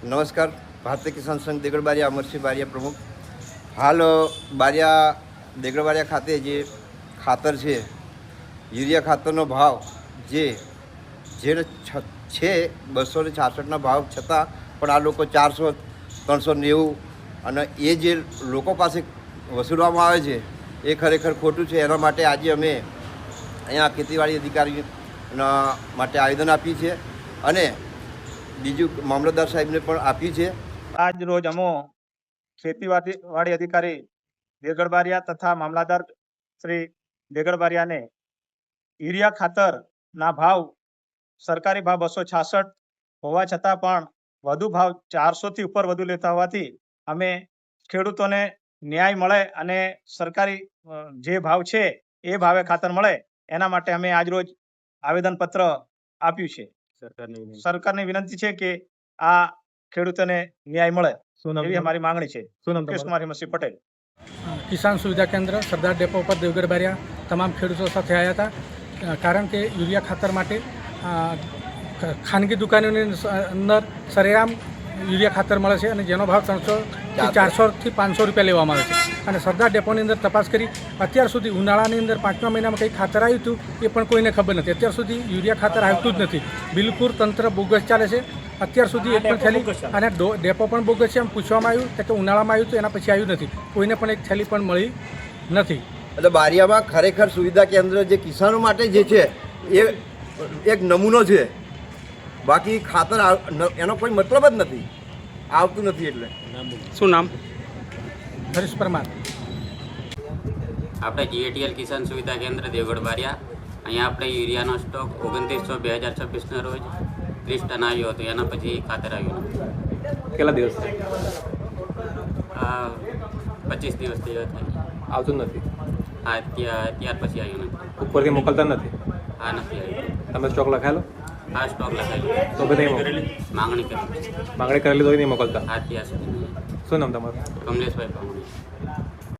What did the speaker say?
નમસ્કાર. ભારતીય કિસાન સંઘ દેગડ બારિયા અમરસિંહ બારિયા પ્રમુખ. હાલ બારિયા દેગડ બારિયા ખાતે જે ખાતર છે, યુરિયા ખાતરનો ભાવ જે છે 266ના ભાવ છતાં પણ આ લોકો 400, 390 અને એ જે લોકો પાસે વસૂલવામાં આવે છે એ ખરેખર ખોટું છે. એના માટે આજે અમે અહીંયા ખેતીવાડી અધિકારી માટે આવેદન આપ્યું છે અને બીજું મામલતદાર સાહેબને પણ આપ્યું છે. આજ રોજ અમો ખેતીવાડી અધિકારી દેગડ બારિયા તથા મામલતદાર શ્રી દેગડ બારિયાને યુરિયા ખાતરના ભાવ સરકારી ભાવ 266 હોવા છતાં પણ વધુ ભાવ 400 થી ઉપર વધુ લેતા હોવાથી અમે ખેડૂતોને ન્યાય મળે અને સરકારી જે ભાવ છે એ ભાવે ખાતર મળે એના માટે અમે આજ રોજ આવેદનપત્ર આપ્યું છે. સરકારની વિનંતી છે કે આ ખેડૂતોને ન્યાય મળે એવી અમારી માંગણી છે. મુકેશ કુમાર હિમતસિંહ પટેલ, કિસાન સુવિધા કેન્દ્ર સરદાર ડેપો પર દેવગઢ બારિયા તમામ ખેડૂતો સાથે આવ્યા હતા. કારણ કે યુરિયા ખાતર માટે ખાનગી દુકાનોની અંદર સરેઆમ યુરિયા ખાતર મળે છે અને જેનો ભાવ 400 થી 500 રૂપિયા લેવામાં આવે છે. અને સરદાર ડેપોની અંદર તપાસ કરી અત્યાર સુધી ઉનાળાની અંદર 5મા મહિનામાં કંઈ ખાતર આવ્યું હતું એ પણ કોઈને ખબર નથી. અત્યાર સુધી યુરિયા ખાતર આવતું જ નથી. બિલકુલ તંત્ર બોગસ ચાલે છે. અત્યાર સુધી એક પણ થેલી અને ડેપો પણ બોગસ છે. એમ પૂછવામાં આવ્યું કે ઉનાળામાં આવ્યું તો એના પછી આવ્યું નથી. કોઈને પણ એક થેલી પણ મળી નથી. એટલે બારિયામાં ખરેખર સુવિધા કેન્દ્ર જે કિસાનો માટે જે છે એ એક નમૂનો છે. બાકી ખાતર એનો કોઈ મતલબ જ નથી, આવતું નથી. એટલે શું નામ? હરીશ પરમાર. આપણે જીએટીએલ કિસાન સુવિધા કેન્દ્ર દેવગઢ બારિયા. અહીંયા આપણે યુરિયાનો સ્ટોક 29/6/2026ના રોજ 30 ટન આવ્યો હતો. એના પછી ખાતર આવ્યું કેટલા દિવસ 25 દિવસ થયા થાય. આવતું નથી? હા, ત્યાર પછી આવ્યું નથી. ઉપરથી મોકલતા નથી? હા, નથી આવ્યું. તમે સ્ટોક લખાયેલો? હા, સ્ટોક લખાયેલો તો બધા માંગણી કરી. માંગણી કરેલી તો નહીં મોકલતા? હા, ત્યાં સુધી શું નામ તમારું? કમલેશભાઈ પામણી.